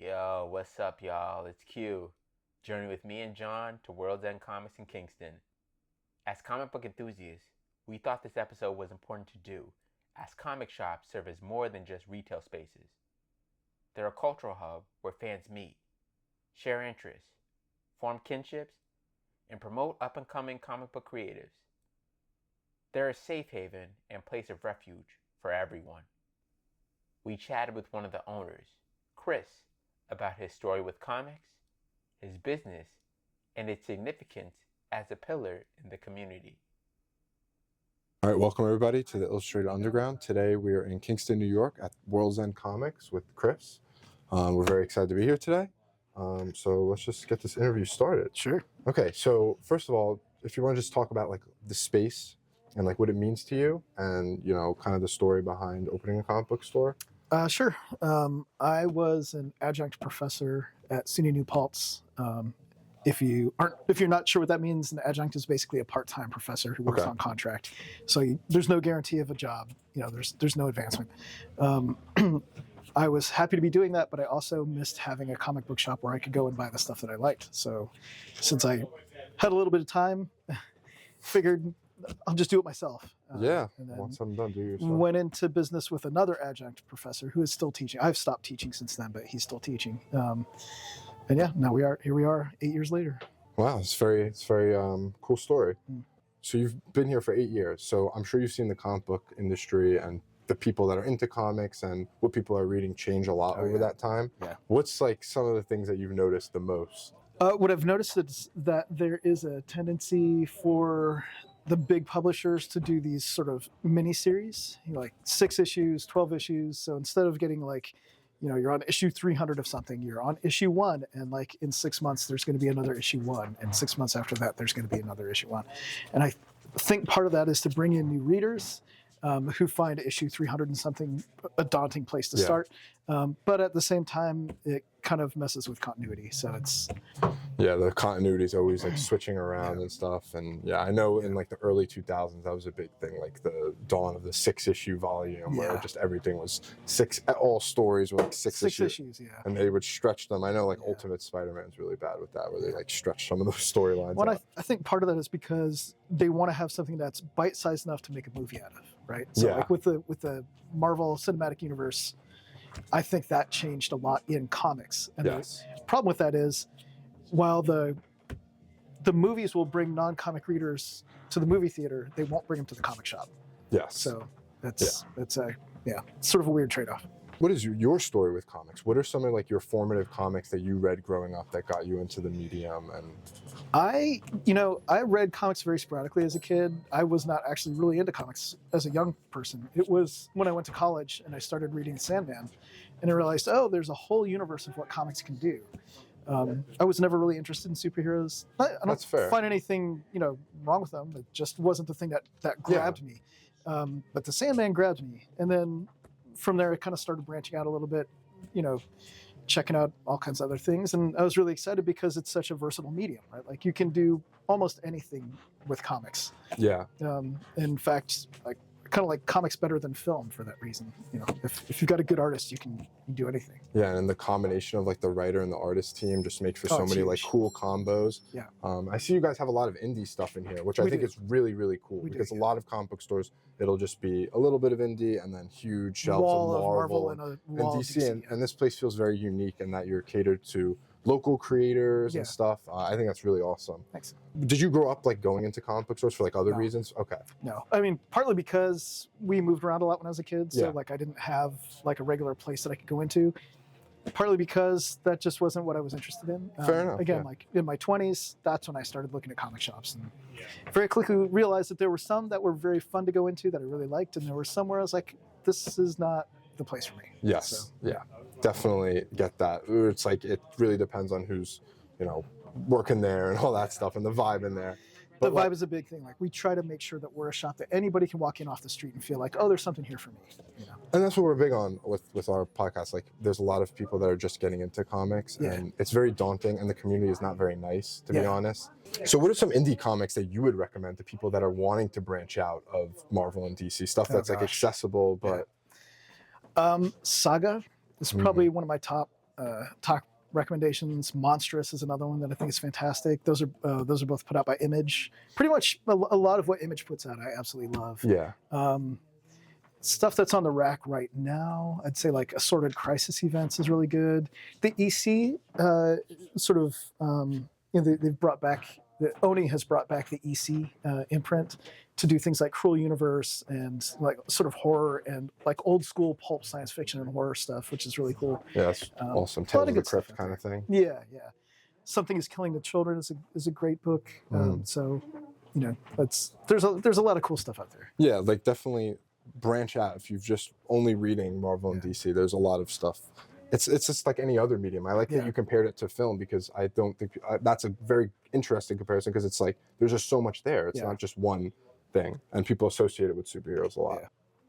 Yo, what's up, y'all? It's Q. Journey with me and John to World's End Comics in Kingston. As comic book enthusiasts, we thought this episode was important to do, as comic shops serve as more than just retail spaces. They're a cultural hub where fans meet, share interests, form kinships, and promote up-and-coming comic book creatives. They're a safe haven and place of refuge for everyone. We chatted with one of the owners, Chris, about his story with comics, his business, and its significance as a pillar in the community. All right, welcome everybody to the Illustrated Underground. Today we are in Kingston, New York at World's End Comics with Chris. We're very excited to be here today. So let's just get this interview started. Sure. Okay, so first of all, if you want to just talk about like the space and like what it means to you and, you know, kind of the story behind opening a comic book store. Sure. I was an adjunct professor at SUNY New Paltz. If you're not sure what that means, an adjunct is basically a part-time professor who works on contract. So there's no guarantee of a job. You know, there's no advancement. I was happy to be doing that, but I also missed having a comic book shop where I could go and buy the stuff that I liked. So since I had a little bit of time, figured I'll just do it myself. And then once I'm done, do yourself. Went into business with another adjunct professor who is still teaching. I've stopped teaching since then, but he's still teaching. And yeah, now here we are 8 years later. Wow, it's very cool story. So you've been here for 8 years. So I'm sure you've seen the comic book industry and the people that are into comics and what people are reading change a lot over that time. Yeah. What's like some of the things that you've noticed the most? What I've noticed is that there is a tendency for the big publishers to do these sort of mini series, like 6 issues, 12 issues. So instead of getting like, you're on issue 300 of something, you're on issue 1, and like in 6 months there's going to be another issue 1, and 6 months after that there's going to be another issue 1. And I think part of that is to bring in new readers who find issue 300 and something a daunting place to start. But at the same time, it kind of messes with continuity. So it's... Yeah, the continuity is always like switching around and stuff. And I know in like the early 2000s, that was a big thing, like the dawn of the 6-issue volume where just everything was 6, all stories were like 6 issues. And they would stretch them. I know like Ultimate Spider-Man's really bad with that, where they like stretch some of those storylines. Well, I think part of that is because they want to have something that's bite-sized enough to make a movie out of, right? So like with the Marvel Cinematic Universe, I think that changed a lot in comics. And the problem with that is, while the movies will bring non-comic readers to the movie theater, they won't bring them to the comic shop. Yes. So that's sort of a weird trade-off. What is your story with comics? What are some of like your formative comics that you read growing up that got you into the medium? And I read comics very sporadically as a kid. I was not actually really into comics as a young person. It was when I went to college and I started reading Sandman, and I realized, there's a whole universe of what comics can do. I was never really interested in superheroes. I don't find anything, wrong with them. It just wasn't the thing that grabbed me. But the Sandman grabbed me, and then from there, I kind of started branching out a little bit, checking out all kinds of other things. And I was really excited because it's such a versatile medium, right? Like you can do almost anything with comics. Yeah. In fact, I kind of like comics better than film for that reason. If you've got a good artist, you can do anything. Yeah, and the combination of like the writer and the artist team just makes for so many like cool combos. Yeah. I see you guys have a lot of indie stuff in here, which I think is really, really cool because a lot of comic book stores, it'll just be a little bit of indie and then huge shelves of Marvel and DC. And this place feels very unique in that you're catered to local creators and stuff. I think that's really awesome. Thanks. Did you grow up like going into comic book stores for like other reasons? Okay. No, I mean, partly because we moved around a lot when I was a kid. So like I didn't have like a regular place that I could go into. Partly because that just wasn't what I was interested in. Fair enough. Again, like in my 20s, that's when I started looking at comic shops and very quickly realized that there were some that were very fun to go into that I really liked. And there were some where I was like, this is not the place for me. Yes. So, definitely get that. It's like, it really depends on who's, working there and all that stuff and the vibe in there. But the vibe is a big thing. Like we try to make sure that we're a shop that anybody can walk in off the street and feel like, there's something here for me. And that's what we're big on with our podcast. Like there's a lot of people that are just getting into comics and it's very daunting and the community is not very nice, to be honest. So what are some indie comics that you would recommend to people that are wanting to branch out of Marvel and DC stuff that's like accessible, but Saga is probably one of my top talk recommendations. Monstrous is another one that I think is fantastic. Those are both put out by Image. Pretty much a lot of what Image puts out, I absolutely love. Yeah. Stuff that's on the rack right now, I'd say like Assorted Crisis Events is really good. The EC they've brought back. Oni has brought back the EC imprint to do things like Cruel Universe and like sort of horror and like old school pulp science fiction and horror stuff, which is really cool. Yeah, that's awesome. Tales of the Crypt kind of thing. Yeah. Something is Killing the Children is a great book. So, there's a lot of cool stuff out there. Yeah, like definitely branch out. If you're just only reading Marvel and DC, there's a lot of stuff. It's just like any other medium. I like that you compared it to film, because I don't think that's a very interesting comparison, because it's like there's just so much there. It's not just one thing, and people associate it with superheroes a lot.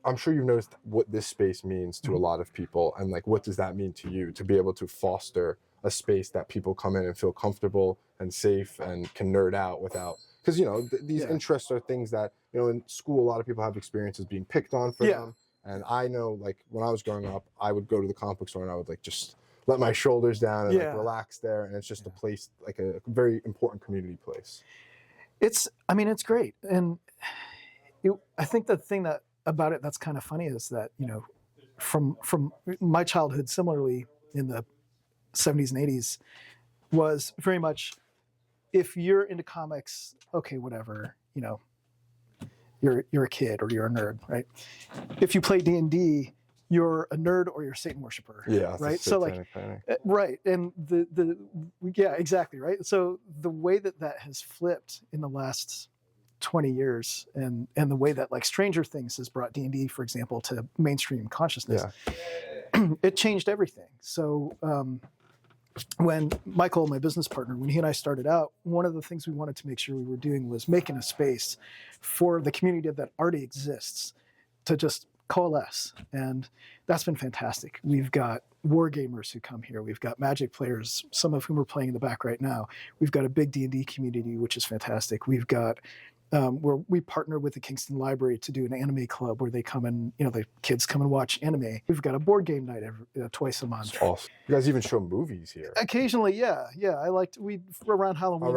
I'm sure you've noticed what this space means to a lot of people, and like what does that mean to you to be able to foster a space that people come in and feel comfortable and safe and can nerd out without, because these interests are things that in school a lot of people have experiences being picked on for them. And I know, like, when I was growing up, I would go to the comic book store and I would, like, just let my shoulders down and, like, relax there. And it's just a place, like, a very important community place. It's great. And I think the thing about it that's kind of funny is that, from my childhood, similarly in the 70s and 80s, was very much, if you're into comics, okay, whatever, you're a kid or you're a nerd, right? If you play D&D, you're a nerd or you're a Satan worshiper. Yeah, right. So like, right, and exactly, right. So the way that has flipped in the last 20 years, and the way that like Stranger Things has brought D&D, for example, to mainstream consciousness, it changed everything. So when Michael, my business partner, when he and I started out, one of the things we wanted to make sure we were doing was making a space for the community that already exists to just coalesce. And that's been fantastic. We've got war gamers who come here. We've got Magic players, some of whom are playing in the back right now. We've got a big D&D community, which is fantastic. We've got where we partner with the Kingston Library to do an anime club where they come and, the kids come and watch anime. We've got a board game night twice a month. That's awesome. You guys even show movies here. Occasionally, yeah. Around Halloween,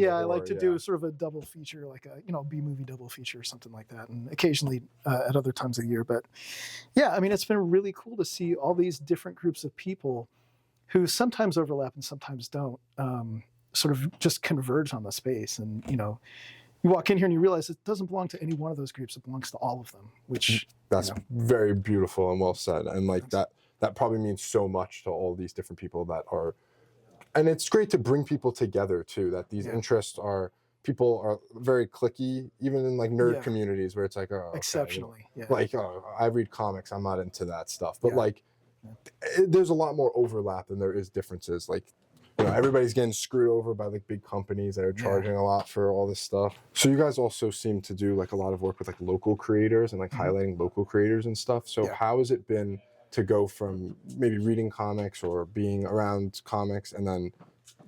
I like to do sort of a double feature, like a B-movie double feature or something like that. And occasionally at other times of the year. But yeah, it's been really cool to see all these different groups of people who sometimes overlap and sometimes don't, sort of just converge on the space. And, you walk in here and you realize it doesn't belong to any one of those groups. It belongs to all of them, which that's very beautiful and well said. And like that probably means so much to all these different people that are, and it's great to bring people together too, that these interests people are very cliquey, even in like nerd communities where it's like, exceptionally. Like, I read comics, I'm not into that stuff. But like, there's a lot more overlap than there is differences. Like, everybody's getting screwed over by like big companies that are charging a lot for all this stuff. So you guys also seem to do like a lot of work with like local creators and like highlighting local creators and stuff. So how has it been to go from maybe reading comics or being around comics, and then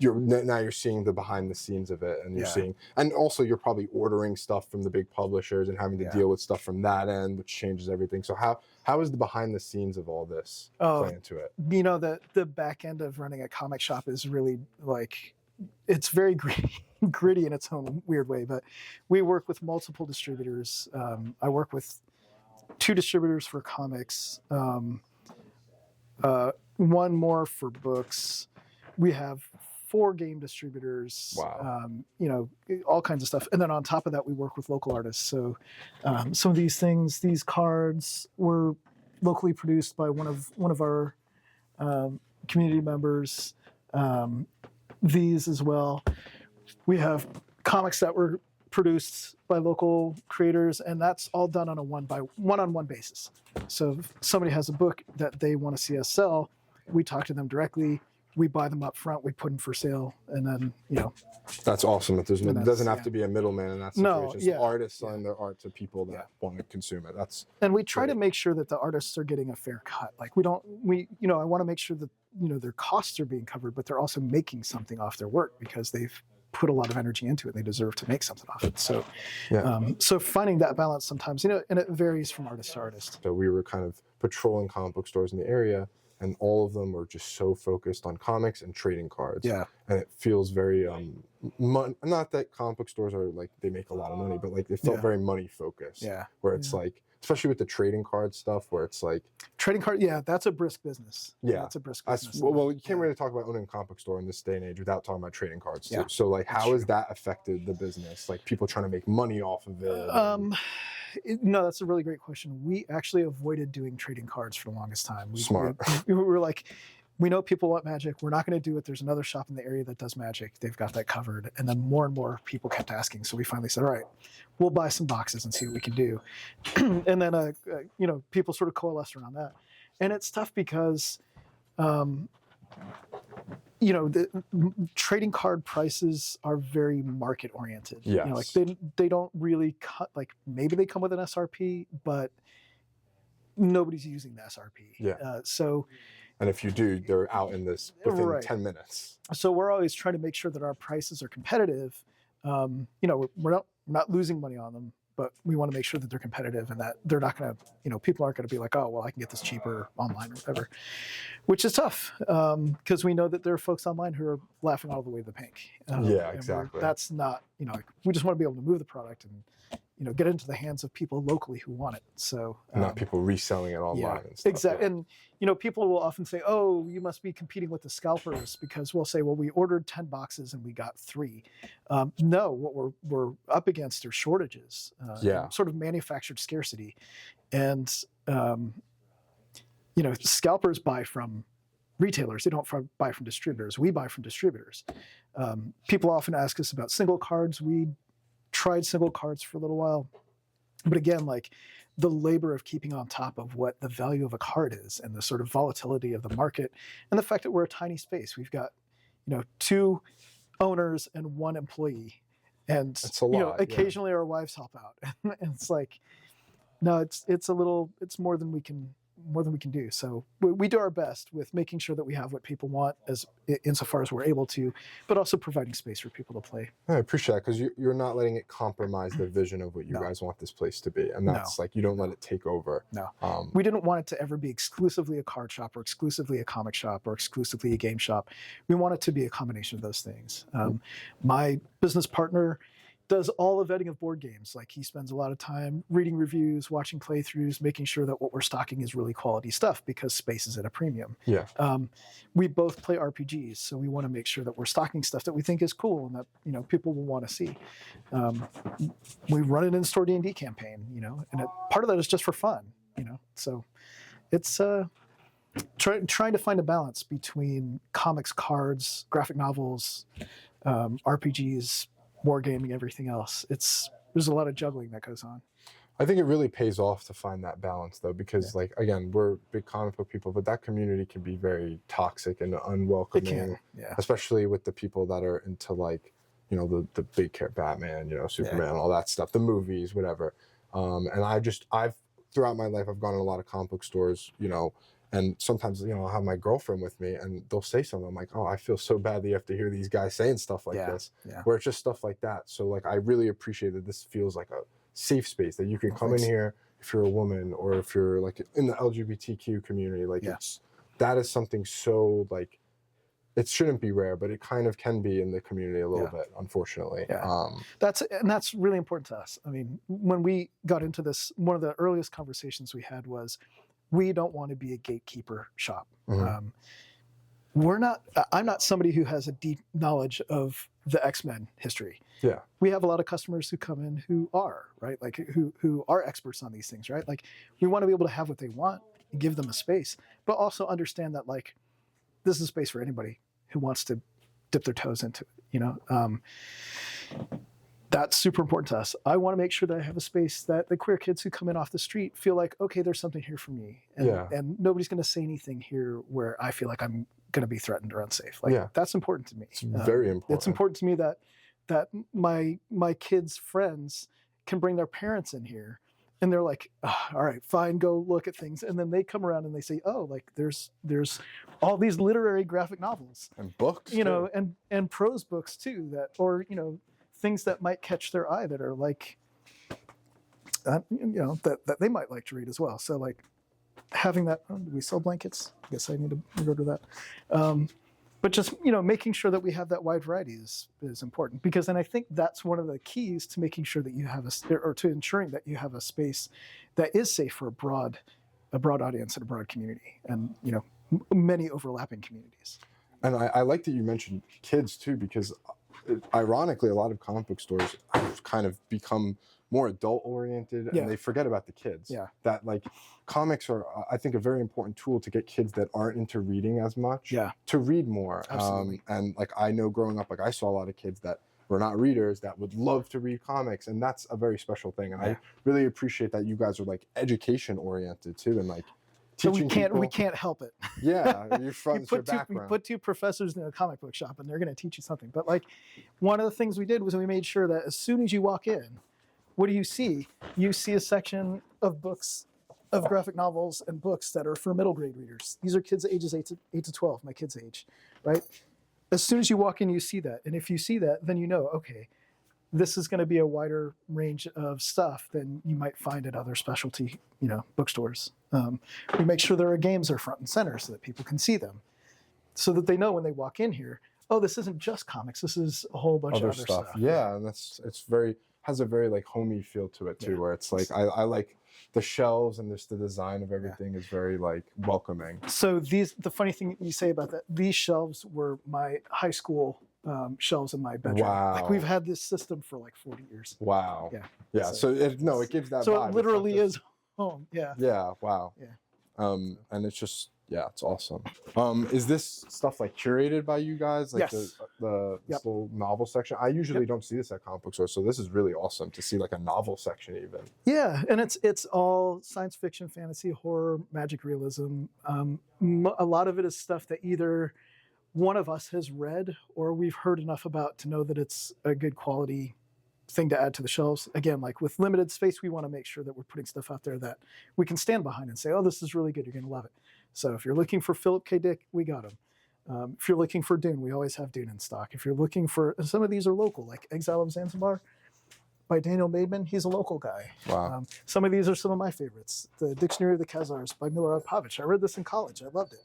now you're seeing the behind the scenes of it, and you're seeing, and also you're probably ordering stuff from the big publishers and having to deal with stuff from that end, which changes everything. So how is the behind the scenes of all this play into it? The back end of running a comic shop is really like, it's very gritty in its own weird way, but we work with multiple distributors. I work with 2 distributors for comics, one more for books. We have 4 game distributors. Wow. All kinds of stuff. And then on top of that, we work with local artists. So some of these things, these cards, were locally produced by one of our community members. These as well. We have comics that were produced by local creators, and that's all done on a one-on-one basis. So if somebody has a book that they want to see us sell, we talk to them directly. We buy them up front, we put them for sale, and then, That's awesome. That it doesn't have to be a middleman in that situation. No, it's artists selling their art to people that want to consume it. And we try to make sure that the artists are getting a fair cut. Like I want to make sure that, their costs are being covered, but they're also making something off their work because they've put a lot of energy into it. They deserve to make something off it. So, so finding that balance sometimes, and it varies from artist to artist. So we were kind of patrolling comic book stores in the area, and all of them are just so focused on comics and trading cards. Yeah. And it feels very not that comic book stores are like they make a lot of money, but like it felt very money focused. Yeah. Where it's like, especially with the trading card stuff, where it's like trading card. Yeah, that's a brisk business. Yeah, that's a brisk business. Well, you can't really talk about owning a comic book store in this day and age without talking about trading cards too. Yeah. So like, how has that affected the business? Like people trying to make money off of it. No, that's a really great question. We actually avoided doing trading cards for the longest time. Smart. We were like, we know people want Magic. We're not going to do it. There's another shop in the area that does Magic. They've got that covered. And then more and more people kept asking. So we finally said, all right, we'll buy some boxes and see what we can do. And then, people sort of coalesced around that. And it's tough because, the trading card prices are very market oriented. Yes. They don't really cut, like maybe they come with an SRP, but nobody's using the SRP. Yeah. And if you do, they're out in this within 10 minutes. So we're always trying to make sure that our prices are competitive. We're not losing money on them, but we want to make sure that they're competitive and that they're not going to, people aren't going to be like, oh, well, I can get this cheaper online or whatever, which is tough because we know that there are folks online who are laughing all the way to the bank. Exactly. That's not, we just want to be able to move the product and, get it into the hands of people locally who want it. So not people reselling it online and stuff. Exactly. And, people will often say, oh, you must be competing with the scalpers because we'll say, well, we ordered 10 boxes and we got 3. No, what we're up against are shortages, sort of manufactured scarcity. And, scalpers buy from retailers. They don't buy from distributors. We buy from distributors. People often ask us about single cards. We tried single cards for a little while, but again, like the labor of keeping on top of what the value of a card is and the sort of volatility of the market and the fact that we're a tiny space. We've got, 2 owners and 1 employee, and that's a lot, occasionally our wives help out. And it's like, no, it's more than we can do. So we do our best with making sure that we have what people want insofar as we're able to, but also providing space for people to play. I appreciate that because you're not letting it compromise the vision of what you guys want this place to be. And that's like, you don't let it take over. No. We didn't want it to ever be exclusively a card shop or exclusively a comic shop or exclusively a game shop. We want it to be a combination of those things. My business partner does all the vetting of board games. Like he spends a lot of time reading reviews, watching playthroughs, making sure that what we're stocking is really quality stuff because space is at a premium. Yeah. We both play RPGs, so we want to make sure that we're stocking stuff that we think is cool and that people will want to see. We run an in-store D&D campaign, and part of that is just for fun, So it's trying to find a balance between comics, cards, graphic novels, RPGs, wargaming, everything else. There's a lot of juggling that goes on. I think it really pays off to find that balance though, because like, again, we're big comic book people, but that community can be very toxic and unwelcoming. It can, especially with the people that are into like, the big care Batman, Superman, all that stuff, the movies, whatever. And I've throughout my life, I've gone to a lot of comic book stores, and sometimes, I'll have my girlfriend with me and they'll say something. I'm like, oh, I feel so bad that you have to hear these guys saying stuff like this, where it's just stuff like that. So like, I really appreciate that this feels like a safe space that you can come in here if you're a woman or if you're like in the LGBTQ community, like that is something so like, it shouldn't be rare, but it kind of can be in the community a little bit, unfortunately. Yeah. That's really important to us. I mean, when we got into this, one of the earliest conversations we had was, we don't want to be a gatekeeper shop. Mm-hmm. I'm not somebody who has a deep knowledge of the X-Men history. Yeah. We have a lot of customers who come in who are, right? Like who are experts on these things, right? Like we want to be able to have what they want, give them a space, but also understand that like this is a space for anybody who wants to dip their toes into it, That's super important to us. I want to make sure that I have a space that the queer kids who come in off the street feel like, okay, there's something here for me. And nobody's going to say anything here where I feel like I'm going to be threatened or unsafe. Like that's important to me. It's very important. It's important to me that my kids' friends can bring their parents in here and they're like, oh, all right, fine, go look at things. And then they come around and they say, oh, like there's all these literary graphic novels. And books, and prose books too, things that might catch their eye that are like, that they might like to read as well. So like, having that. Oh, do we sell blankets? I guess I need to go to that. But just, making sure that we have that wide variety is important, because then I think that's one of the keys to making sure that you have to ensuring that you have a space that is safe for a broad audience and a broad community, and many overlapping communities. And I like that you mentioned kids too, because ironically, a lot of comic book stores have kind of become more adult oriented, and they forget about the kids. Yeah. That like comics are, I think, a very important tool to get kids that aren't into reading as much to read more. Absolutely. And like I know growing up, like I saw a lot of kids that were not readers that would love to read comics, and that's a very special thing. And I really appreciate that you guys are like education oriented too, and like teaching people. We can't help it. Yeah, your front, your background. We put two professors in a comic book shop, and they're going to teach you something. But like, one of the things we did was we made sure that as soon as you walk in, what do you see? You see a section of books, of graphic novels and books that are for middle grade readers. These are kids ages 8 to 12, my kids' age, right? As soon as you walk in, you see that. And if you see that, then okay, this is going to be a wider range of stuff than you might find at other specialty, bookstores. We make sure their games are front and center so that people can see them, so that they know when they walk in here, oh, this isn't just comics. This is a whole bunch of other stuff. Yeah, and has a very like homey feel to it too, where it's like I like the shelves and just the design of everything is very like welcoming. So the funny thing you say about that, these shelves were my high school shelves in my bedroom. Wow. Like we've had this system for like 40 years. Wow. Yeah. Yeah. So it gives that so vibe. It literally is home. Yeah. Yeah. Wow. Yeah. And it's just, it's awesome. Is this stuff like curated by you guys? Like yes. the this little novel section? I usually don't see this at comic book stores, so this is really awesome to see like a novel section even. Yeah, and it's all science fiction, fantasy, horror, magic realism. A lot of it is stuff that either one of us has read or we've heard enough about to know that it's a good quality thing to add to the shelves. Again, like with limited space, we want to make sure that we're putting stuff out there that we can stand behind and say, oh, this is really good, you're going to love it. So if you're looking for Philip K. Dick, we got him. If you're looking for Dune, we always have Dune in stock. If you're looking for, some of these are local, like Exile of Zanzibar by Daniel Maidman, he's a local guy. Wow. Some of these are some of my favorites. The Dictionary of the Khazars by Milorad Pavic. I read this in college. I loved it.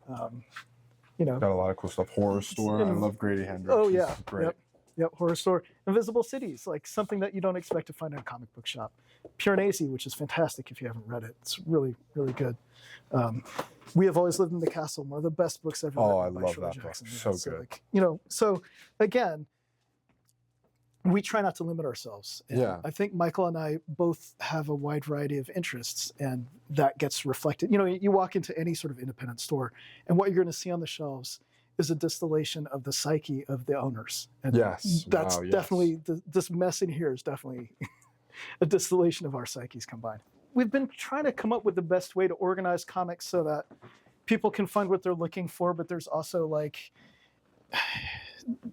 Got a lot of cool stuff. Horror Store. I love Grady Hendrix. Oh yeah, He's great. Yep. Horror Store. Invisible Cities, like something that you don't expect to find in a comic book shop. Pure Nazi, which is fantastic if you haven't read it. It's really, really good. We Have Always Lived in the Castle, one of the best books ever written. Oh, I by love Shirley that Jackson. book. So good. Like, so again, we try not to limit ourselves. And Yeah. I think Michael and I both have a wide variety of interests, and that gets reflected. You walk into any sort of independent store, and what you're going to see on the shelves is a distillation of the psyche of the owners. And Yes. that's Wow, yes. definitely, this mess in here is definitely a distillation of our psyches combined. We've been trying to come up with the best way to organize comics so that people can find what they're looking for, but there's also like,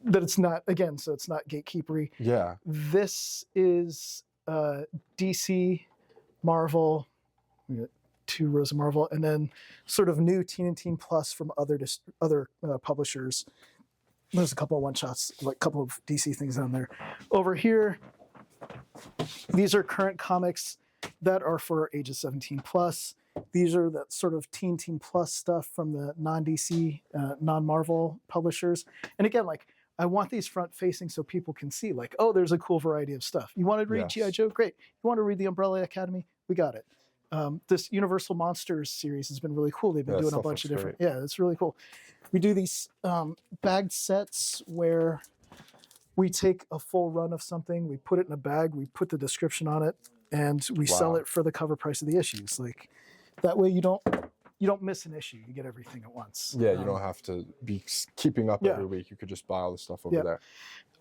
that it's not, again, so it's not gatekeepery. Yeah. This is DC, Marvel, 2 rows of Marvel, and then sort of new Teen and Teen Plus from other publishers. There's a couple of one-shots, like a couple of DC things on there. Over here, these are current comics that are for ages 17 plus. These are that sort of Teen Plus stuff from the non-DC, non-Marvel publishers. And again, like, I want these front-facing so people can see, like, oh, there's a cool variety of stuff. You want to read G.I. Joe? Great. You want to read The Umbrella Academy? We got it. This Universal Monsters series has been really cool. They've been doing a bunch of different... great. Yeah, it's really cool. We do these bagged sets where we take a full run of something, we put it in a bag, we put the description on it, and we sell it for the cover price of the issues. Like, that way you don't miss an issue. You get everything at once. Yeah, you don't have to be keeping up every week. You could just buy all the stuff over there.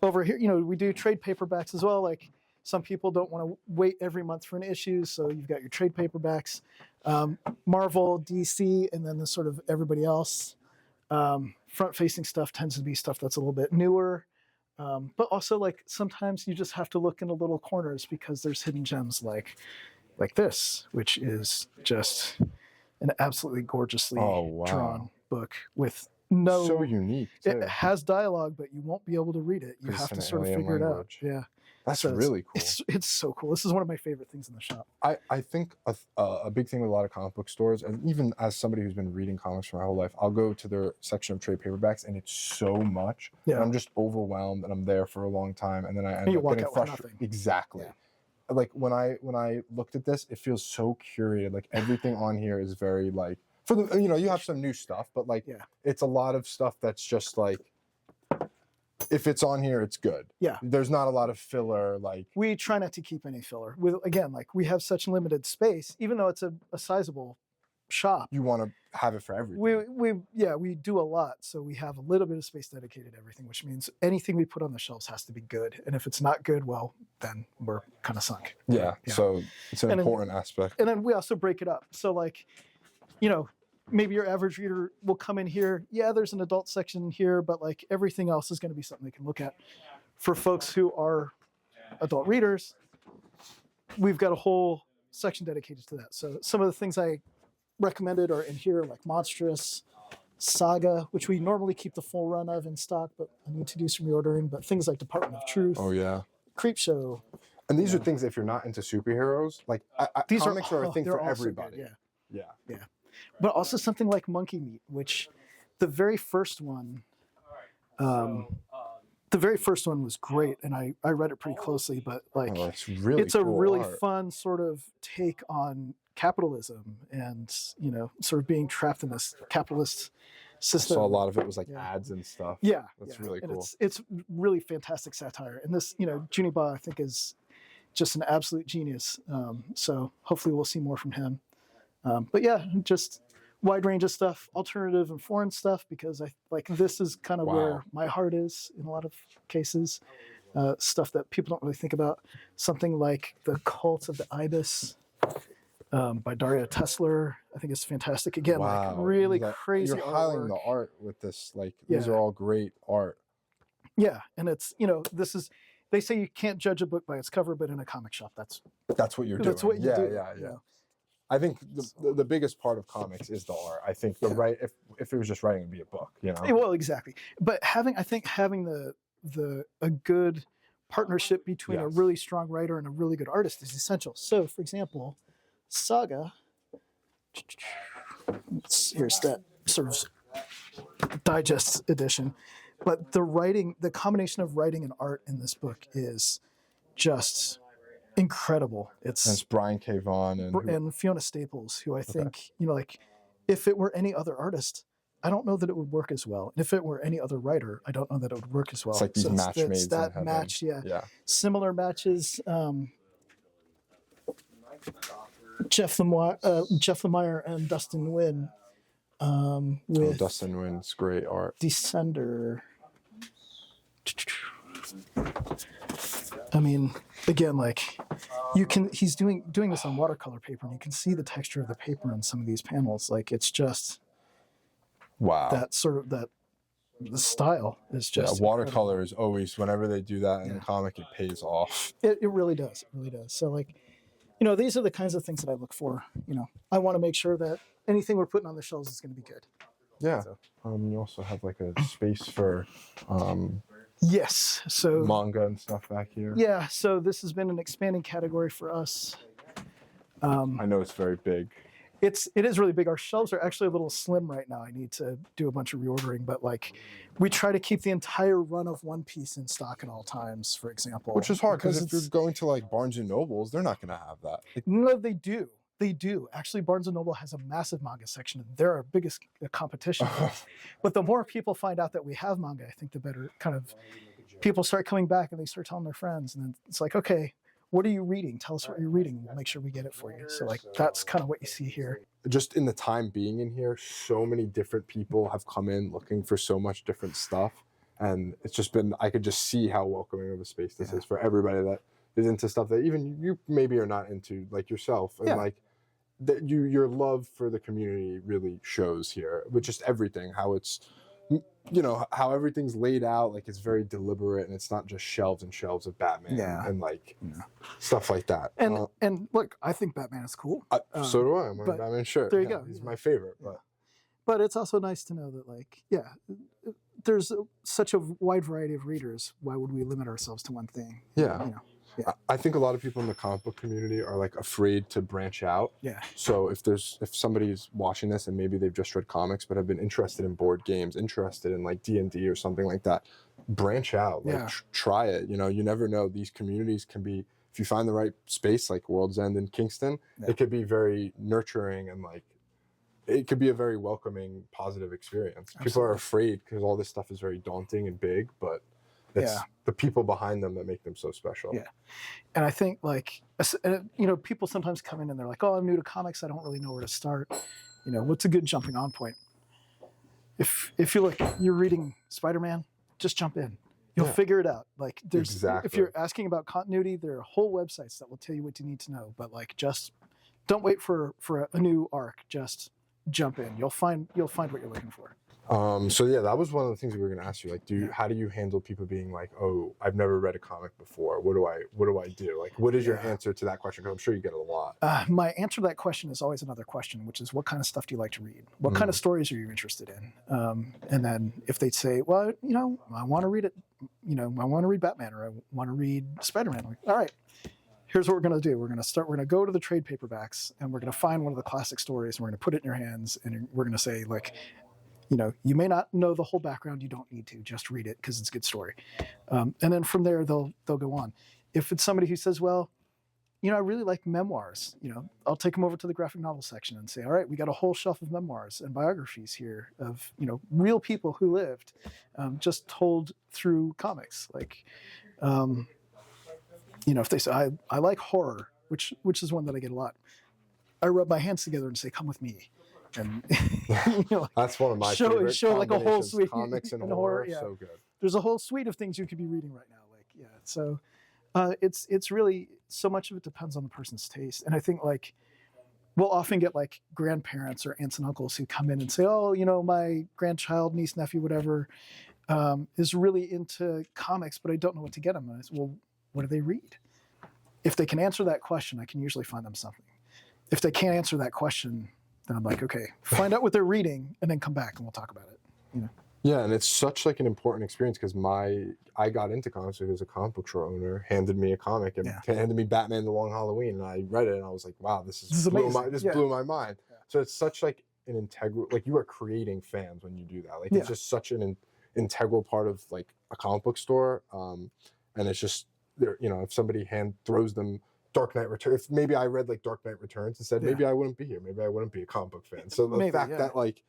Over here, we do trade paperbacks as well. Like, some people don't want to wait every month for an issue, so you've got your trade paperbacks. Marvel, DC, and then the sort of everybody else. Front-facing stuff tends to be stuff that's a little bit newer. But also, like, sometimes you just have to look in the little corners because there's hidden gems like this, which is just an absolutely gorgeously drawn book with so unique too. It has dialogue, but you won't be able to read it. You have to sort of figure it out. Yeah. That's really cool. It's so cool. This is one of my favorite things in the shop. I think a big thing with a lot of comic book stores, and even as somebody who's been reading comics for my whole life, I'll go to their section of trade paperbacks, and it's so much. Yeah. And I'm just overwhelmed, and I'm there for a long time, and then I end up getting frustrated. Exactly. Yeah. Like when I looked at this, it feels so curated. Like everything on here is very like, for the, you know, you have some new stuff, but like it's a lot of stuff that's just like, if it's on here, it's good. Yeah. There's not a lot of filler. Like, we try not to keep any filler. Again, like we have such limited space, even though it's a sizable shop. You want to have it for everything. We do a lot, so we have a little bit of space dedicated to everything, which means anything we put on the shelves has to be good. And if it's not good, well, then we're kind of sunk. Yeah. So it's an important aspect. And then we also break it up. So like, you know, maybe your average reader will come in here. Yeah, there's an adult section here, but like everything else is going to be something they can look at. For folks who are adult readers, we've got a whole section dedicated to that. So some of the things I recommended are in here, like Monstrous, Saga, which we normally keep the full run of in stock, but I need to do some reordering. But things like Department of Truth. Oh yeah. Creepshow. And these are things, if you're not into superheroes, like these comics are a thing for everybody. Good, yeah. Yeah. But also something like Monkey Meat, which the very first one was great, and I read it pretty closely, but like it's a really fun sort of take on capitalism and, you know, sort of being trapped in this capitalist system. So a lot of it was like ads and stuff. Yeah. That's really cool. And it's really fantastic satire. And this, you know, Juniba, I think, is just an absolute genius. So hopefully we'll see more from him. But yeah, just wide range of stuff, alternative and foreign stuff, because I like this is kind of where my heart is in a lot of cases. Stuff that people don't really think about. Something like The Cult of the Ibis by Daria Tesler, I think it's fantastic. Again, like really crazy. You're highlighting the art with this. Like these are all great art. Yeah, and it's, you know, this is. They say you can't judge a book by its cover, but in a comic shop, that's what you're doing. That's what you do. Yeah. You know? I think the biggest part of comics is the art. I think if it was just writing, it'd be a book, you know. Well, exactly. But having a good partnership between a really strong writer and a really good artist is essential. So, for example, Saga. Here's that sort of digest edition. But the combination of writing and art in this book is just incredible. It's Brian K. Vaughan and Fiona Staples, who I think, you know, like if it were any other artist, I don't know that it would work as well. And if it were any other writer, I don't know that it would work as well. It's like these match made in that match, similar matches. Jeff Lemire and Dustin Nguyen. With Dustin Nguyen's great art. Descender. I mean, again, like he's doing this on watercolor paper, and you can see the texture of the paper on some of these panels. Like it's just that sort of the style is just watercolor is always, whenever they do that in a comic, it pays off. It really does. It really does. So like, you know, these are the kinds of things that I look for. You know, I want to make sure that anything we're putting on the shelves is going to be good. Yeah. So. You also have like a space for yes. So manga and stuff back here. Yeah. So this has been an expanding category for us. I know it's very big. It is really big. Our shelves are actually a little slim right now. I need to do a bunch of reordering, but like we try to keep the entire run of One Piece in stock at all times, for example. Which is hard because if you're going to like Barnes and Nobles, they're not going to have that. No, they do. They do. Actually, Barnes & Noble has a massive manga section. They're our biggest competition. But the more people find out that we have manga, I think the better kind of people start coming back and they start telling their friends. And then it's like, okay, what are you reading? Tell us what you're reading. We'll make sure we get it for you. So like that's kind of what you see here. Just in the time being in here, so many different people have come in looking for so much different stuff. And it's just been, I could just see how welcoming of a space this is for everybody that is into stuff that even you maybe are not into, like yourself. And like, that your love for the community really shows here with just everything, how it's, you know, how everything's laid out, like it's very deliberate and it's not just shelves and shelves of Batman and like stuff like that. And look, I think Batman is cool. So do I. I'm wearing a Batman shirt. There you go. He's my favorite. But it's also nice to know that like, there's such a wide variety of readers. Why would we limit ourselves to one thing? Yeah. You know. Yeah. I think a lot of people in the comic book community are like afraid to branch out. Yeah. So if somebody's watching this and maybe they've just read comics but have been interested in board games, interested in like D&D or something like that, branch out. Like try it. You know, you never know. These communities can be, if you find the right space like World's End in Kingston, it could be very nurturing and like it could be a very welcoming, positive experience. Absolutely. People are afraid because all this stuff is very daunting and big, but it's the people behind them that make them so special. Yeah. And I think like, you know, people sometimes come in and they're like, oh, I'm new to comics. I don't really know where to start. You know, what's a good jumping on point? If you're reading Spider-Man, just jump in. You'll figure it out. Like if you're asking about continuity, there are whole websites that will tell you what you need to know, but like, just don't wait for a new arc. Just jump in. You'll find what you're looking for. So yeah, that was one of the things we were going to ask you. Like, how do you handle people being like, "Oh, I've never read a comic before. What do I do?" Like, what is your answer to that question? Because I'm sure you get it a lot. My answer to that question is always another question, which is, what kind of stuff do you like to read? What kind of stories are you interested in? And then if they say, well, you know, I want to read it. You know, I want to read Batman or I want to read Spider-Man. I'm like, all right. Here's what we're going to do. We're going to go to the trade paperbacks and we're going to find one of the classic stories and we're going to put it in your hands and we're going to say, like, you know, you may not know the whole background. You don't need to. Just read it because it's a good story. And then from there, they'll go on. If it's somebody who says, well, you know, I really like memoirs, you know, I'll take them over to the graphic novel section and say, all right, we got a whole shelf of memoirs and biographies here of, you know, real people who lived, just told through comics. Like, you know, if they say, I like horror, which is one that I get a lot, I rub my hands together and say, come with me. And you know, like, that's one of my favorite show like a whole suite. Comics and horror, so good. There's a whole suite of things you could be reading right now. Like, so it's really, so much of it depends on the person's taste. And I think like we'll often get like grandparents or aunts and uncles who come in and say, oh, you know, my grandchild, niece, nephew, whatever, is really into comics, but I don't know what to get them. And I say, well, what do they read? If they can answer that question, I can usually find them something. If they can't answer that question, then I'm like, okay, find out what they're reading and then come back and we'll talk about it. You know? Yeah, and it's such like an important experience because I got into comics because a comic book store owner handed me a comic and handed me Batman: The Long Halloween, and I read it and I was like, wow, this blew my mind. Yeah. So it's such like an integral, like you are creating fans when you do that. Like it's just such an integral part of like a comic book store, and it's just there. You know, if somebody throws them Dark Knight Returns, if maybe I read like Dark Knight Returns and said maybe I wouldn't be here, maybe I wouldn't be a comic book fan. So the fact that like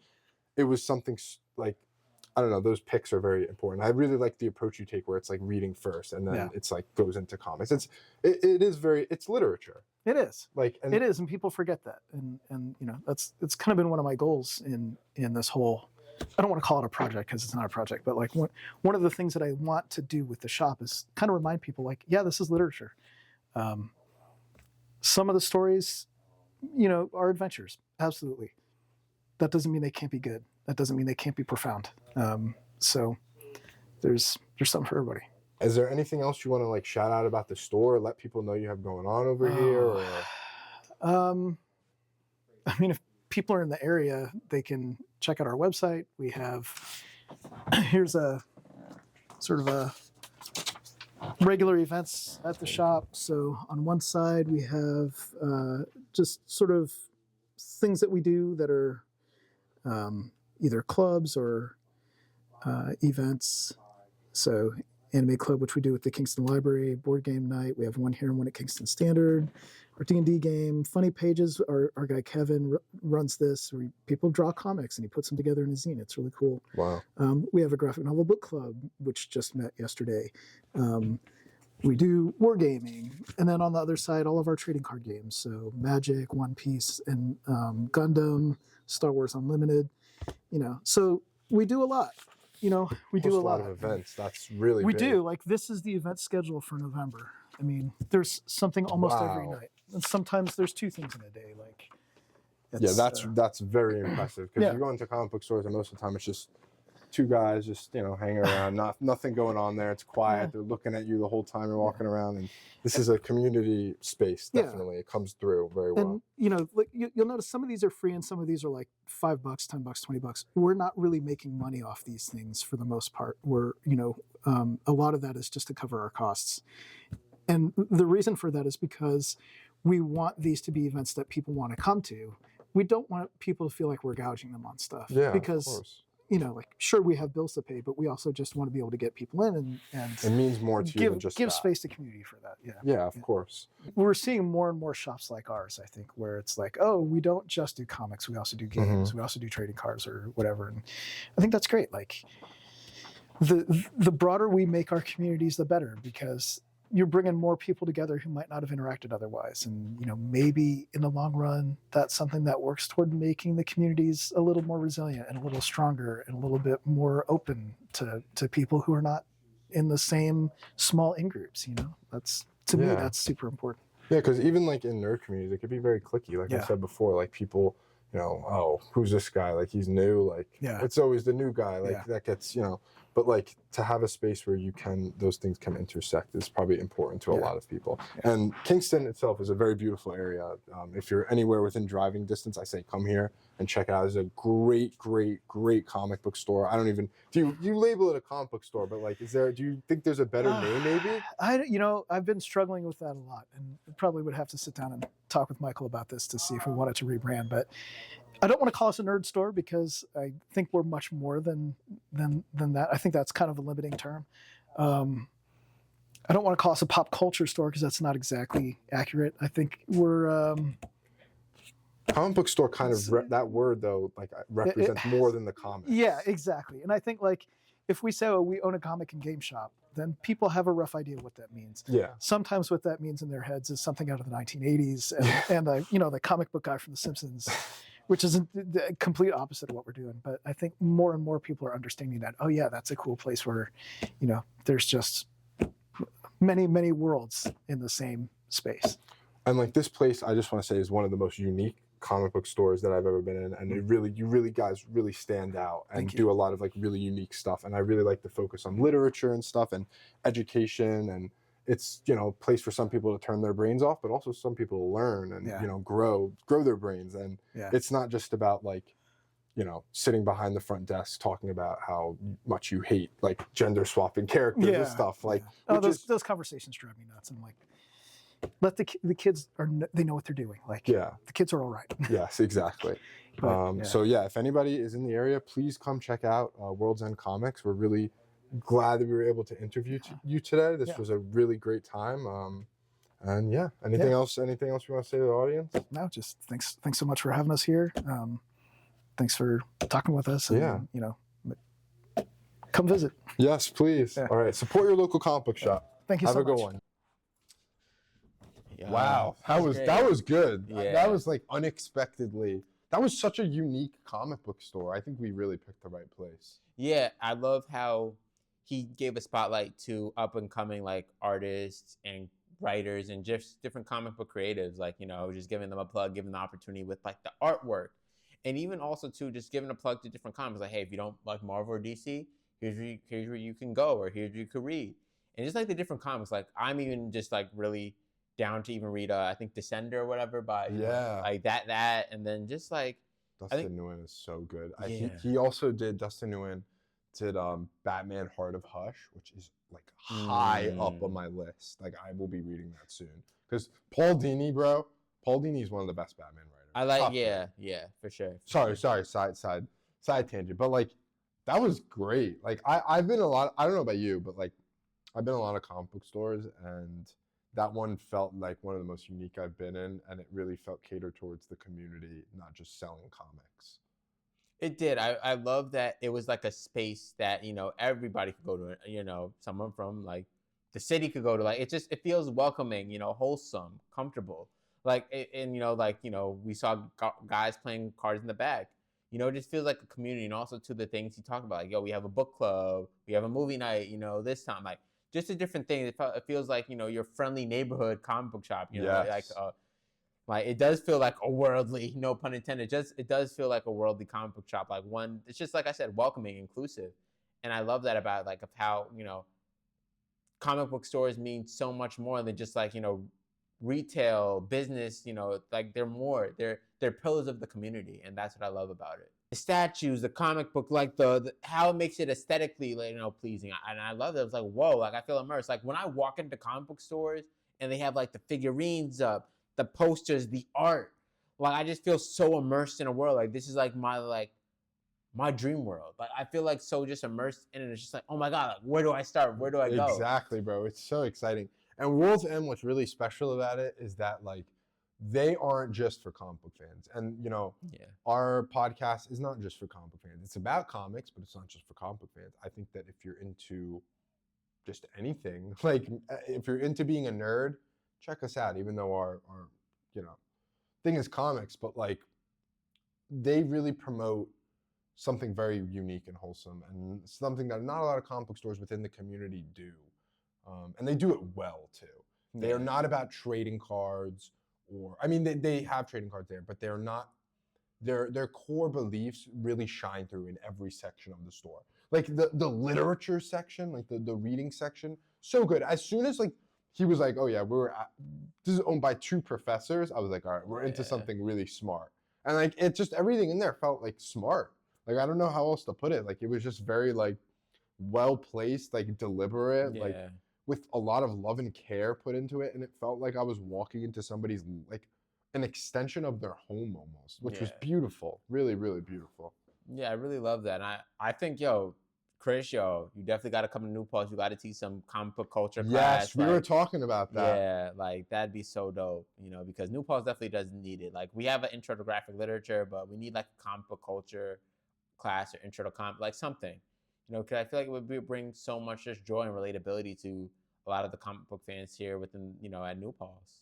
it was something like, I don't know, those picks are very important. I really like the approach you take where it's like reading first and then it's like goes into comics. It's literature. It is. Like it is, and people forget that. And you know, it's kind of been one of my goals in this whole, I don't want to call it a project because it's not a project, but like one of the things that I want to do with the shop is kind of remind people like, yeah, this is literature. Some of the stories, you know, are adventures. Absolutely. That doesn't mean they can't be good. That doesn't mean they can't be profound. So there's something for everybody. Is there anything else you want to like shout out about the store? Let people know you have going on over here? Or? I mean, if people are in the area, they can check out our website. We have, here's a sort of a regular events at the shop. So on one side, we have just sort of things that we do that are either clubs or events. So Anime Club, which we do with the Kingston Library, board game night. We have one here and one at Kingston Standard. Our D&D game, Funny Pages, our guy Kevin runs this. People draw comics and he puts them together in a zine. It's really cool. Wow. We have a graphic novel book club, which just met yesterday. We do wargaming. And then on the other side, all of our trading card games. So Magic, One Piece, and Gundam, Star Wars Unlimited. You know, so we do a lot. You know, we do a lot of events. That's really we big. do. Like this is the event schedule for November. I mean, there's something almost every night, and sometimes there's two things in a day. Like, that's very impressive because you go into comic book stores and most of the time it's just two guys just hanging around, nothing going on there. It's quiet. They're looking at you the whole time you're walking around, and this is a community space. Definitely, it comes through very well. And like you'll notice some of these are free and some of these are like $5, $10, $20. We're not really making money off these things for the most part. We're a lot of that is just to cover our costs. And the reason for that is because we want these to be events that people want to come to. We don't want people to feel like we're gouging them on stuff. Yeah, because, of course. Like, sure, we have bills to pay, but we also just want to be able to get people in and it means more to you than just give that. space to community for that. Yeah. Yeah, of course. We're seeing more and more shops like ours, I think, where it's like, oh, we don't just do comics, we also do games, we also do trading cards or whatever. And I think that's great. Like, the broader we make our communities, the better, because you're bringing more people together who might not have interacted otherwise. And, maybe in the long run, that's something that works toward making the communities a little more resilient and a little stronger and a little bit more open to people who are not in the same small in-groups, That's, to me, that's super important. Yeah, because even like in nerd communities, it could be very cliquey. Like I said before, like people, oh, who's this guy? Like he's new. Like it's always the new guy. Like that gets, but like to have a space where those things can intersect is probably important to a lot of people. And Kingston itself is a very beautiful area. If you're anywhere within driving distance, I say come here and check it out. It's a great, great, great comic book store. I don't even, do you label it a comic book store, but like, do you think there's a better name maybe? I've been struggling with that a lot, and probably would have to sit down and talk with Michael about this to see if we wanted to rebrand, but I don't want to call us a nerd store because I think we're much more than that. I think that's kind of a limiting term. I don't want to call us a pop culture store because that's not exactly accurate. I think we're comic book store kind of that word though, like represents more than the comics. Yeah, exactly. And I think like if we say, oh, we own a comic and game shop, then people have a rough idea what that means. Yeah. Sometimes what that means in their heads is something out of the 1980s and the comic book guy from The Simpsons, which is the complete opposite of what we're doing. But I think more and more people are understanding that, oh yeah, that's a cool place where, there's just many, many worlds in the same space. And like this place, I just want to say is one of the most unique comic book stores that I've ever been in. And you really guys really stand out and do a lot of like really unique stuff. And I really like the focus on literature and stuff and education. And it's, a place for some people to turn their brains off, but also some people to learn and, grow their brains. And it's not just about like, sitting behind the front desk talking about how much you hate like gender swapping characters and stuff. Like, those conversations drive me nuts. I'm like, let the kids they know what they're doing. Like, the kids are all right. Yes, exactly. So if anybody is in the area, please come check out World's End Comics. We're really glad that we were able to interview you today. This was a really great time. Anything else you want to say to the audience? No, just thanks so much for having us here. Thanks for talking with us. And, come visit. Yes, please. Yeah. All right. Support your local comic book shop. Thank you so much. Have a good one. Yeah, wow. That was good. Yeah. That was like unexpectedly. That was such a unique comic book store. I think we really picked the right place. Yeah. I love how he gave a spotlight to up and coming like artists and writers and just different comic book creatives. Like, just giving them a plug, giving the opportunity with like the artwork. And even also too, just giving a plug to different comics. Like, hey, if you don't like Marvel or DC, here's where you can go, or here's where you could read. And just like the different comics, like I'm even just like really down to even read I think Descender or whatever by like that and then just like Dustin Nguyen is so good. He also did Batman Heart of Hush, which is like high up on my list. Like I will be reading that soon because Paul Dini is one of the best Batman writers. I like for sure. Sorry, side tangent, but like that was great. Like I've been I don't know about you, but like I've been in a lot of comic book stores and that one felt like one of the most unique I've been in, and it really felt catered towards the community, not just selling comics. It did. I love that it was like a space that, everybody could go to, someone from like the city could go to. Like, it feels welcoming, wholesome, comfortable. Like, we saw guys playing cards in the back. It just feels like a community. And also to the things he talked about, like, we have a book club, we have a movie night, this time, like, just a different thing. It feels like, your friendly neighborhood comic book shop, like it does feel like a worldly, no pun intended, it does feel like a worldly comic book shop. Like it's just, like I said, welcoming, inclusive. And I love that about like of how, comic book stores mean so much more than just like, retail, business, like they're pillars of the community. And that's what I love about it. The statues, the comic book, like the how it makes it aesthetically, like, pleasing. And I love that. It's like, whoa, like I feel immersed. Like when I walk into comic book stores and they have like the figurines up, the posters, the art. Like I just feel so immersed in a world. Like this is like my dream world. Like I feel like so just immersed in it. It's just like, oh my God, like, where do I start? Where do I go? Exactly, bro. It's so exciting. And World's End, what's really special about it is that like they aren't just for comic book fans. And you know, our podcast is not just for comic book fans. It's about comics, but it's not just for comic book fans. I think that if you're into just anything, like if you're into being a nerd, check us out. Even though our you know thing is comics, but like they really promote something very unique and wholesome, and something that not a lot of comic book stores within the community do. And they do it well too. They are not about trading cards, or I mean they have trading cards there, but they're not. Their core beliefs really shine through in every section of the store. Like the literature section, like the reading section, so good. As soon as like he was like, oh yeah, this is owned by 2 professors, I was like, all right, we're into something really smart. And like it just everything in there felt like smart. Like I don't know how else to put it. Like it was just very like well placed, like deliberate, like with a lot of love and care put into it, and it felt like I was walking into somebody's like an extension of their home almost, which was beautiful. Really, really beautiful. Yeah, I really love that. And I think, Chris, you definitely got to come to New Paltz. You got to teach some comic book culture class. Yes, we were talking about that. Yeah, like that'd be so dope, because New Paltz definitely doesn't need it. Like we have an intro to graphic literature, but we need like a comic book culture class or intro to comic, like something, because I feel like it would bring so much just joy and relatability to a lot of the comic book fans here within, at New Paltz.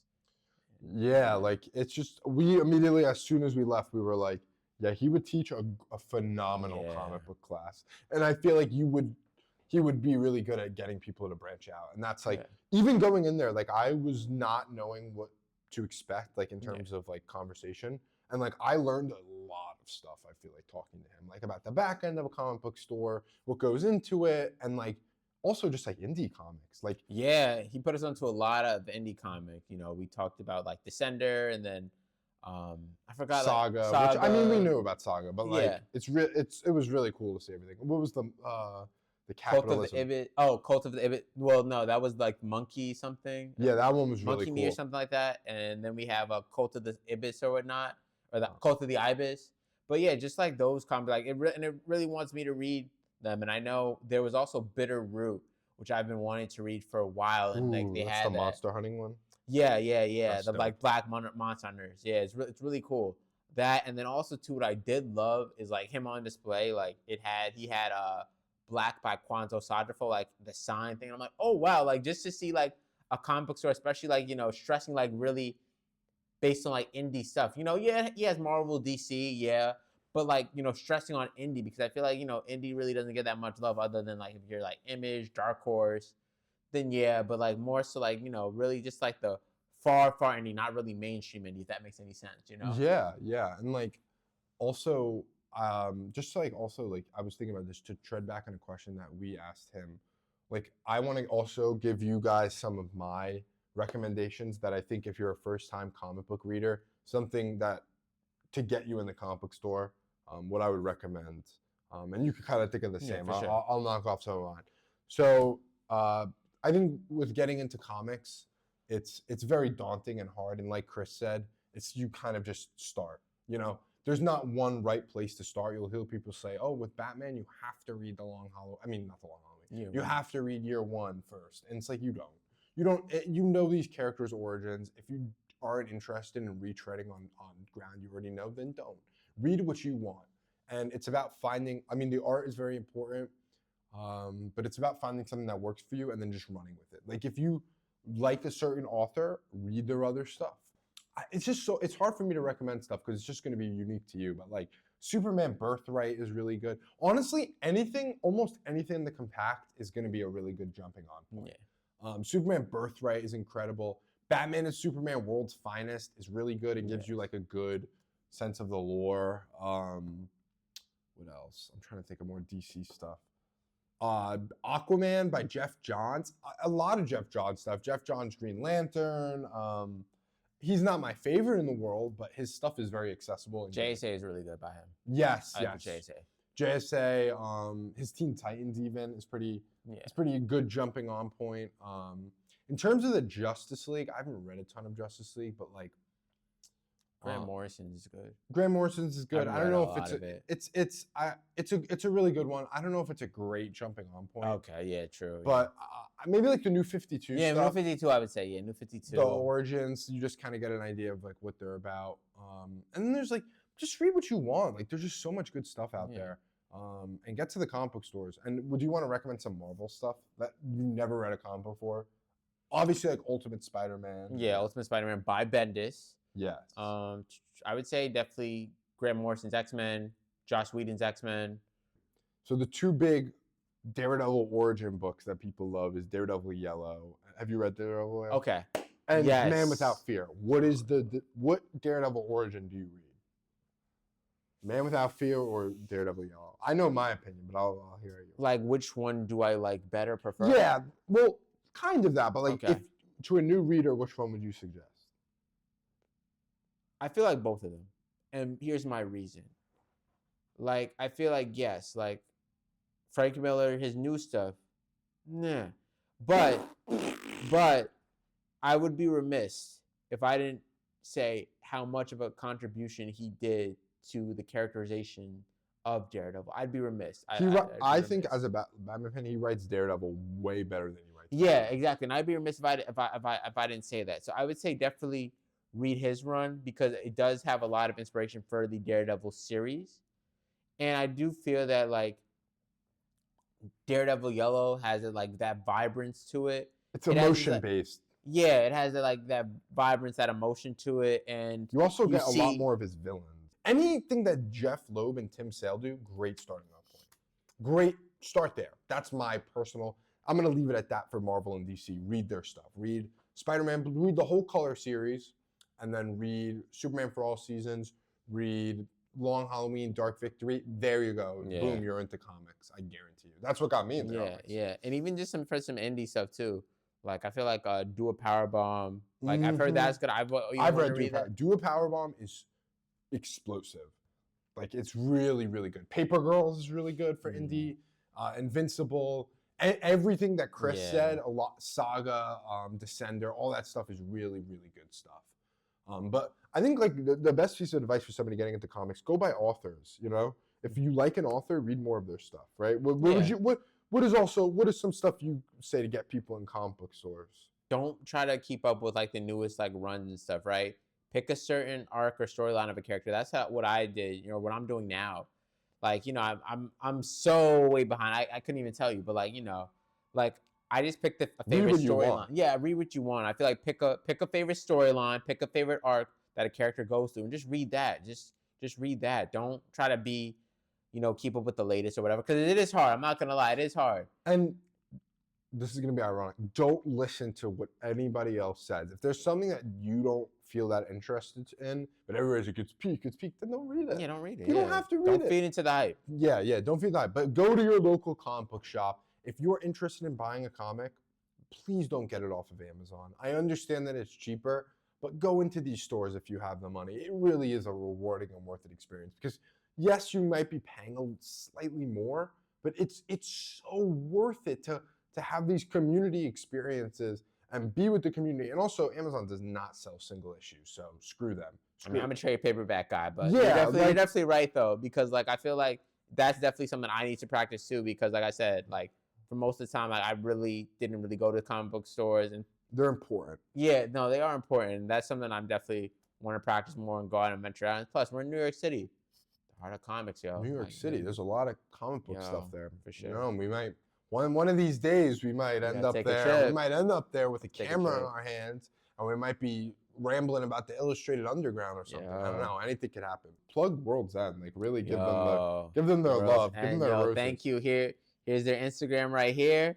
Yeah, like it's just, we immediately, as soon as we left, we were like, yeah, he would teach a phenomenal comic book class. And I feel like he would be really good at getting people to branch out. And that's like, even going in there, like I was not knowing what to expect, like in terms of like conversation. And like, I learned a lot of stuff, I feel like, talking to him, like about the back end of a comic book store, what goes into it, and like, also just like indie comics. Like, yeah, he put us onto a lot of indie comic. We talked about like Descender, and then I forgot Saga. Which, I mean, we knew about Saga, but like it was really cool to see everything. What was the capitalism? Cult of the Ibis. Oh, Cult of the Ibis. Well, no, that was like Monkey something. Yeah, that one was really Monkey cool. Me or something like that. And then we have a Cult of the Ibis or whatnot, or the Cult of the Ibis. But yeah, just like those comics, like it really wants me to read them. And I know there was also Bitter Root, which I've been wanting to read for a while, and like they had the monster hunting one. Yeah. The like black monster hunters. Yeah, it's really cool. That, and then also too, what I did love is like him on display. Like he had Black by Kwanzo Sadrafo, like the sign thing. I'm like, oh wow, like just to see like a comic book store, especially like stressing like really based on like indie stuff. Yeah, he has Marvel, DC, but like stressing on indie, because I feel like indie really doesn't get that much love, other than like if you're like Image, Dark Horse, then but like more so like really just like the far indie, not really mainstream indie, if that makes any sense. Yeah, and like also just like also like I was thinking about this, to tread back on a question that we asked him. Like I want to also give you guys some of my recommendations that I think, if you're a first-time comic book reader, something that to get you in the comic book store, what I would recommend. And you can kind of think of the same. Sure. I'll knock off some of mine. So I think with getting into comics, it's very daunting and hard. And like Chris said, it's you kind of just start. There's not one right place to start. You'll hear people say, oh, with Batman, you have to read not the Long Halloween. You have to read Year One first. And it's like, you don't. You know these characters' origins. If you aren't interested in retreading on ground you already know, then don't. Read what you want. And it's about finding, the art is very important, but it's about finding something that works for you and then just running with it. Like if you like a certain author, read their other stuff. It's hard for me to recommend stuff because it's just going to be unique to you. But like Superman Birthright is really good. Honestly, almost anything in the compact is going to be a really good jumping on point. Yeah. Superman Birthright is incredible. Batman and Superman World's Finest is really good and gives you like a good sense of the lore. What else? I'm trying to think of more DC stuff. Aquaman by Jeff Johns. A lot of Jeff Johns stuff. Jeff Johns Green Lantern. He's not my favorite in the world, but his stuff is very accessible. JSA is really good by him. Yes. I like JSA. His Teen Titans even is pretty. Yeah. It's pretty good jumping on point. In terms of the Justice League, I haven't read a ton of Justice League, but like Grant Morrison's is good. Grant Morrison's is good. I don't know if it's a really good one. I don't know if it's a great jumping on point. Okay, yeah, true. But maybe like the New 52 yeah, stuff. New 52, I would say. Yeah, New 52. The origins, you just kind of get an idea of like what they're about. And then there's like, just read what you want. Like there's just so much good stuff out there. And get to the comic book stores. And would you want to recommend some Marvel stuff that you never read a comic book for? Obviously, like Ultimate Spider-Man. Yeah, Ultimate Spider-Man by Bendis. Yes. I would say definitely Grant Morrison's X-Men, Joss Whedon's X-Men. So the two big Daredevil origin books that people love is Daredevil Yellow. Have you read Daredevil Yellow? Okay. And Man Without Fear. What is what Daredevil origin do you read? Man Without Fear or Daredevil Yellow? I know my opinion, but I'll hear you. Like, which one do I like better, prefer? Yeah, well, kind of that, but like, if to a new reader, which one would you suggest? I feel like both of them. And here's my reason. Like, I feel like, yes, like, Frank Miller, his new stuff, nah. But I would be remiss if I didn't say how much of a contribution he did to the characterization of Daredevil. I'd be remiss. I think as a Batman fan, he writes Daredevil way better than he writes. Yeah, exactly. And I'd be remiss if I didn't say that. So I would say definitely read his run because it does have a lot of inspiration for the Daredevil series. And I do feel that like Daredevil Yellow has like that vibrance to it. It's emotion based. Yeah, it has like that vibrance, that emotion to it, and you also get a lot more of his villains. Anything that Jeff Loeb and Tim Sale do, great starting off point. Great start there. That's my personal. I'm gonna leave it at that for Marvel and DC. Read their stuff. Read Spider-Man. Read the whole Color series, and then read Superman for All Seasons. Read Long Halloween, Dark Victory. There you go. Yeah. Boom, you're into comics. I guarantee you. That's what got me into comics. Yeah, and even just some indie stuff too. Like I feel like Do a Powerbomb. Like I've heard that's good. I've read Do a Powerbomb is explosive. Like it's really, really good. Paper Girls is really good for indie. Invincible. Everything that Chris said, a lot. Saga, Descender, all that stuff is really, really good stuff. But I think like the best piece of advice for somebody getting into comics, go by authors. You know, if you like an author, read more of their stuff. Right? What is some stuff you say to get people in comic book stores? Don't try to keep up with like the newest like runs and stuff. Right? Pick a certain arc or storyline of a character. That's what I did. You know what I'm doing now. Like, you know, I'm so way behind. I couldn't even tell you, but like, you know, like I just picked a favorite storyline. Yeah, read what you want. I feel like pick a favorite storyline, pick a favorite arc that a character goes through, and just read that. Just read that. Don't try to be, you know, keep up with the latest or whatever, because it is hard. I'm not gonna lie, it is hard. And this is gonna be ironic. Don't listen to what anybody else says. If there's something that you don't feel that interested in, but everybody's like, it's peak, then don't read it. Yeah, don't read it. You don't have to read it. Don't feed into the hype. Yeah, don't feed the hype. But go to your local comic book shop. If you're interested in buying a comic, please don't get it off of Amazon. I understand that it's cheaper, but go into these stores if you have the money. It really is a rewarding and worth it experience because yes, you might be paying slightly more, but it's so worth it to have these community experiences and be with the community. And also, Amazon does not sell single issues, so screw them. I'm a trade paperback guy, but you're definitely right though, because like I feel like that's definitely something I need to practice too, because like I said, like for most of the time, I really didn't really go to comic book stores, and they're important. Yeah, no, they are important. That's something I'm definitely want to practice more and go out and venture out. And plus, we're in New York City, the heart of comics, yo. New York City, there's a lot of comic book stuff there for sure. You know, we might. One of these days, we might end up there. We might end up there with a camera in our hands, and we might be rambling about the Illustrated Underground or something. I don't know. Anything could happen. Plug World's End. Like really give them their love. Give them their roses. Thank you. Here's their Instagram right here.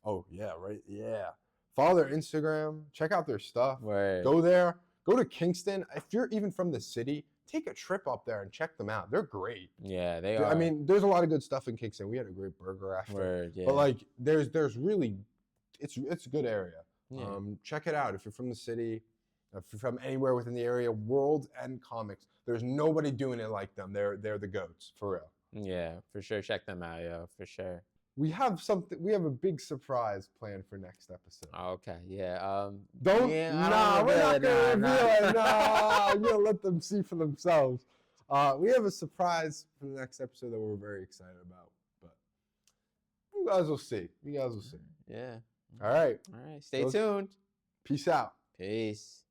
Oh yeah, right. Yeah. Follow their Instagram. Check out their stuff. Word. Go there. Go to Kingston. If you're even from the city, take a trip up there and check them out. They're great. Yeah, they are. I mean, there's a lot of good stuff in Kingston. We had a great burger after. Word, yeah. But like, there's really, it's a good area. Yeah. Check it out if you're from the city, if you're from anywhere within the area. World End Comics. There's nobody doing it like them. They're the goats for real. Yeah, for sure. Check them out, yo, for sure. we have something. We have a big surprise planned for next episode. Okay, yeah. Don't. Yeah, Nah, we're not gonna reveal it. Nah, I'm gonna let them see for themselves. We have a surprise for the next episode that we're very excited about. But you guys will see. Yeah. All right. Stay tuned. Peace out. Peace.